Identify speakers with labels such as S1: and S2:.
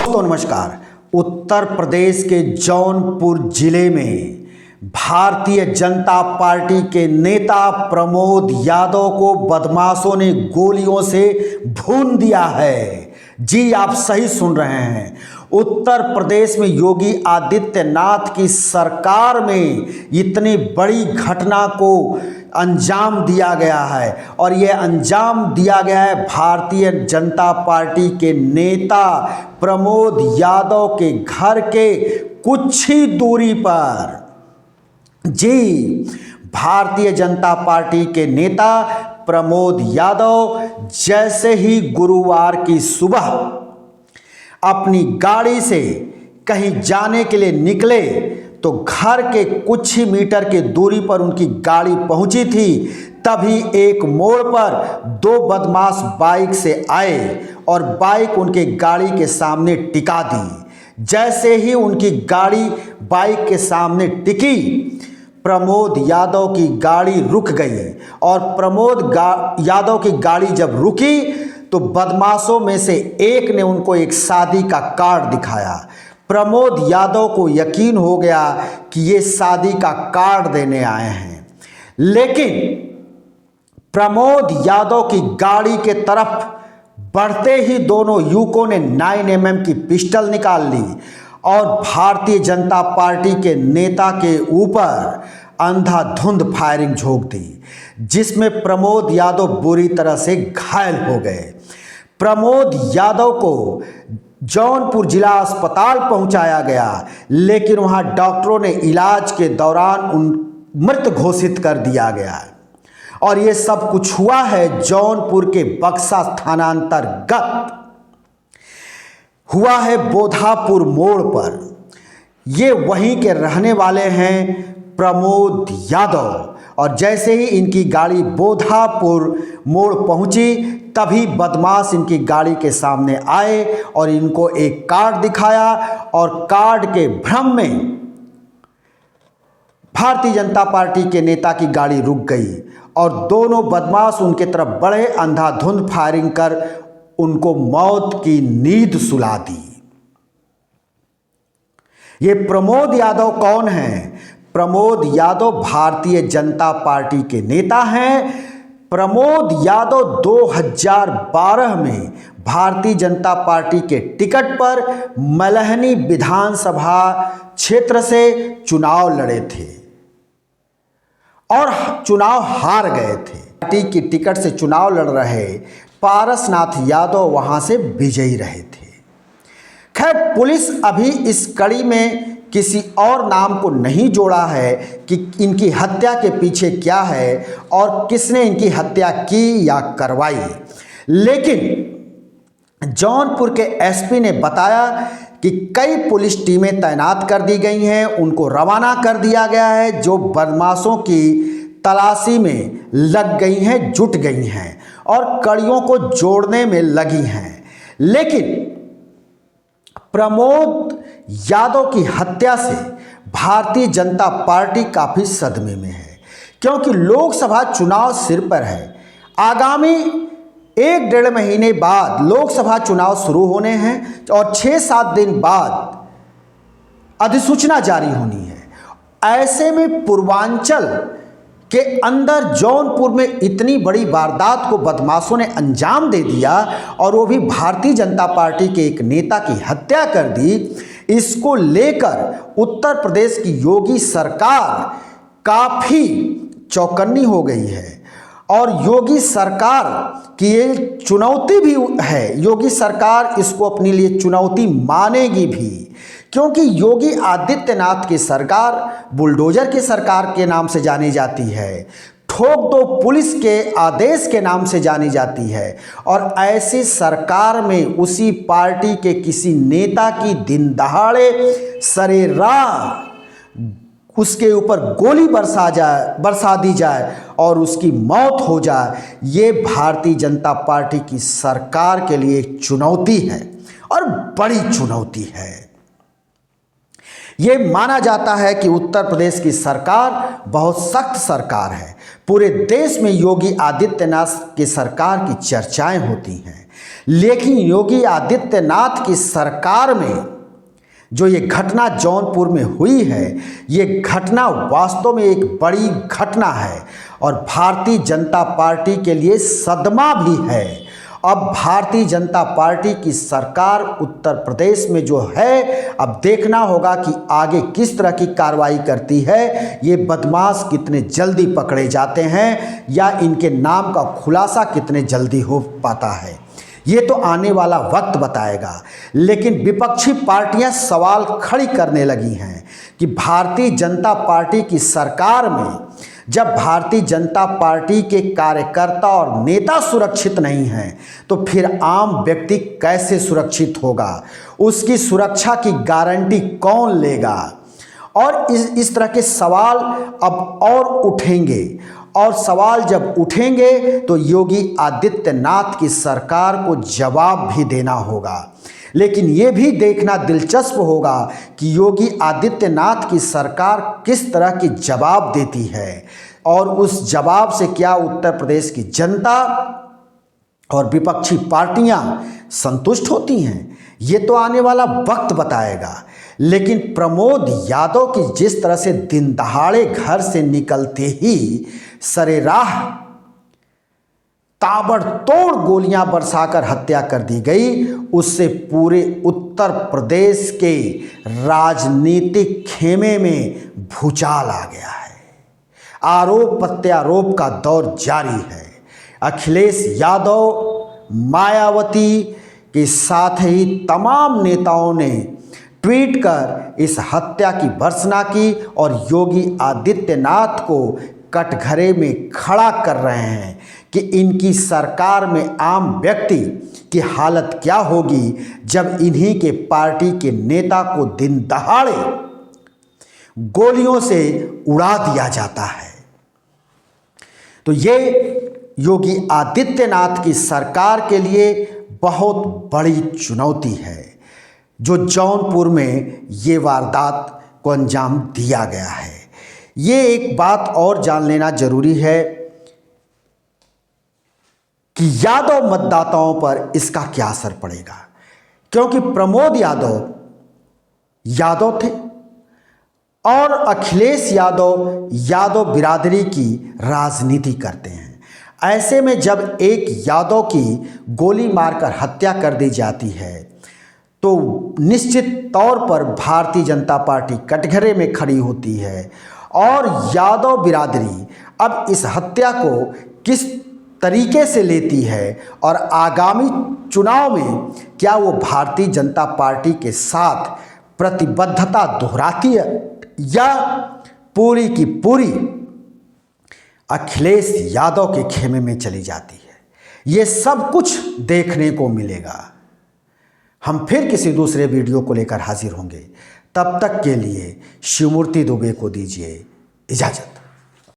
S1: दोस्तों नमस्कार। उत्तर प्रदेश के जौनपुर जिले में भारतीय जनता पार्टी के नेता प्रमोद यादव को बदमाशों ने गोलियों से भून दिया है। जी आप सही सुन रहे हैं। उत्तर प्रदेश में योगी आदित्यनाथ की सरकार में इतनी बड़ी घटना को अंजाम दिया गया है और यह अंजाम दिया गया है भारतीय जनता पार्टी के नेता प्रमोद यादव के घर के कुछ ही दूरी पर। जी, भारतीय जनता पार्टी के नेता प्रमोद यादव जैसे ही गुरुवार की सुबह अपनी गाड़ी से कहीं जाने के लिए निकले तो घर के कुछ ही मीटर की दूरी पर उनकी गाड़ी पहुंची थी। तभी एक मोड़ पर दो बदमाश बाइक से आए और बाइक उनके गाड़ी के सामने टिका दी। जैसे ही उनकी गाड़ी बाइक के सामने टिकी, प्रमोद यादव की गाड़ी रुक गई और प्रमोद यादव की गाड़ी जब रुकी तो बदमाशों में से एक ने उनको एक शादी का कार्ड दिखाया। प्रमोद यादव को यकीन हो गया कि ये शादी का कार्ड देने आए हैं, लेकिन प्रमोद यादव की गाड़ी के तरफ बढ़ते ही दोनों युवकों ने 9mm की पिस्टल निकाल ली और भारतीय जनता पार्टी के नेता के ऊपर अंधाधुंध फायरिंग झोंक दी, जिसमें प्रमोद यादव बुरी तरह से घायल हो गए। प्रमोद यादव को जौनपुर जिला अस्पताल पहुंचाया गया, लेकिन वहां डॉक्टरों ने इलाज के दौरान मृत घोषित कर दिया गया। और यह सब कुछ हुआ है जौनपुर के बक्सा थानांतर्गत, हुआ है बोधापुर मोड़ पर। ये वहीं के रहने वाले हैं प्रमोद यादव। और जैसे ही इनकी गाड़ी बोधापुर मोड़ पहुंची तभी बदमाश इनकी गाड़ी के सामने आए और इनको एक कार्ड दिखाया और कार्ड के भ्रम में भारतीय जनता पार्टी के नेता की गाड़ी रुक गई और दोनों बदमाश उनके तरफ बढ़े, अंधाधुंध फायरिंग कर उनको मौत की नींद सुला दी। ये प्रमोद यादव कौन हैं? प्रमोद यादव भारतीय जनता पार्टी के नेता हैं। प्रमोद यादव 2012 में भारतीय जनता पार्टी के टिकट पर मलहनी विधानसभा क्षेत्र से चुनाव लड़े थे और चुनाव हार गए थे। पार्टी की टिकट से चुनाव लड़ रहे पारसनाथ यादव वहां से विजयी रहे थे। खैर, पुलिस अभी इस कड़ी में किसी और नाम को नहीं जोड़ा है कि इनकी हत्या के पीछे क्या है और किसने इनकी हत्या की या करवाई, लेकिन जौनपुर के एसपी ने बताया कि कई पुलिस टीमें तैनात कर दी गई हैं, उनको रवाना कर दिया गया है, जो बदमाशों की तलाशी में लग गई हैं, जुट गई हैं और कड़ियों को जोड़ने में लगी हैं। लेकिन प्रमोद यादव की हत्या से भारतीय जनता पार्टी काफी सदमे में है, क्योंकि लोकसभा चुनाव सिर पर है। आगामी 1-1.5 महीने बाद लोकसभा चुनाव शुरू होने हैं और 6-7 दिन बाद अधिसूचना जारी होनी है। ऐसे में पूर्वांचल के अंदर जौनपुर में इतनी बड़ी वारदात को बदमाशों ने अंजाम दे दिया और वो भी भारतीय जनता पार्टी के एक नेता की हत्या कर दी। इसको लेकर उत्तर प्रदेश की योगी सरकार काफ़ी चौकन्नी हो गई है और योगी सरकार की ये चुनौती भी है। योगी सरकार इसको अपने लिए चुनौती मानेगी भी, क्योंकि योगी आदित्यनाथ की सरकार बुलडोजर की सरकार के नाम से जानी जाती है, ठोक दो पुलिस के आदेश के नाम से जानी जाती है। और ऐसी सरकार में उसी पार्टी के किसी नेता की दिन दहाड़े सरेराह उसके ऊपर गोली बरसा दी जाए और उसकी मौत हो जाए, ये भारतीय जनता पार्टी की सरकार के लिए एक चुनौती है और बड़ी चुनौती है। ये माना जाता है कि उत्तर प्रदेश की सरकार बहुत सख्त सरकार है। पूरे देश में योगी आदित्यनाथ की सरकार की चर्चाएं होती हैं, लेकिन योगी आदित्यनाथ की सरकार में जो ये घटना जौनपुर में हुई है, ये घटना वास्तव में एक बड़ी घटना है और भारतीय जनता पार्टी के लिए सदमा भी है। अब भारतीय जनता पार्टी की सरकार उत्तर प्रदेश में जो है, अब देखना होगा कि आगे किस तरह की कार्रवाई करती है। ये बदमाश कितने जल्दी पकड़े जाते हैं या इनके नाम का खुलासा कितने जल्दी हो पाता है, ये तो आने वाला वक्त बताएगा। लेकिन विपक्षी पार्टियां सवाल खड़ी करने लगी हैं कि भारतीय जनता पार्टी की सरकार में जब भारतीय जनता पार्टी के कार्यकर्ता और नेता सुरक्षित नहीं हैं, तो फिर आम व्यक्ति कैसे सुरक्षित होगा? उसकी सुरक्षा की गारंटी कौन लेगा? और इस तरह के सवाल अब और उठेंगे, और सवाल जब उठेंगे तो योगी आदित्यनाथ की सरकार को जवाब भी देना होगा। लेकिन ये भी देखना दिलचस्प होगा कि योगी आदित्यनाथ की सरकार किस तरह की जवाब देती है और उस जवाब से क्या उत्तर प्रदेश की जनता और विपक्षी पार्टियां संतुष्ट होती हैं, ये तो आने वाला वक्त बताएगा। लेकिन प्रमोद यादव की जिस तरह से दिन दहाड़े घर से निकलते ही सरेराह ताबड़तोड़ गोलियां बरसाकर हत्या कर दी गई, उससे पूरे उत्तर प्रदेश के राजनीतिक खेमे में भूचाल आ गया है। आरोप प्रत्यारोप का दौर जारी है। अखिलेश यादव, मायावती के साथ ही तमाम नेताओं ने ट्वीट कर इस हत्या की भर्त्सना की और योगी आदित्यनाथ को कटघरे में खड़ा कर रहे हैं कि इनकी सरकार में आम व्यक्ति की हालत क्या होगी जब इन्हीं के पार्टी के नेता को दिन दहाड़े गोलियों से उड़ा दिया जाता है। तो ये योगी आदित्यनाथ की सरकार के लिए बहुत बड़ी चुनौती है जो जौनपुर में ये वारदात को अंजाम दिया गया है। ये एक बात और जान लेना जरूरी है कि यादव मतदाताओं पर इसका क्या असर पड़ेगा, क्योंकि प्रमोद यादव थे और अखिलेश यादव बिरादरी की राजनीति करते हैं। ऐसे में जब एक यादव की गोली मारकर हत्या कर दी जाती है तो निश्चित तौर पर भारतीय जनता पार्टी कटघरे में खड़ी होती है और यादव बिरादरी अब इस हत्या को किस तरीके से लेती है और आगामी चुनाव में क्या वो भारतीय जनता पार्टी के साथ प्रतिबद्धता दोहराती है या पूरी की पूरी अखिलेश यादव के खेमे में चली जाती है। ये सब कुछ देखने को मिलेगा। हम फिर किसी दूसरे वीडियो को लेकर हाजिर होंगे। तब तक के लिए शिवमूर्ति दुबे को दीजिए इजाज़त।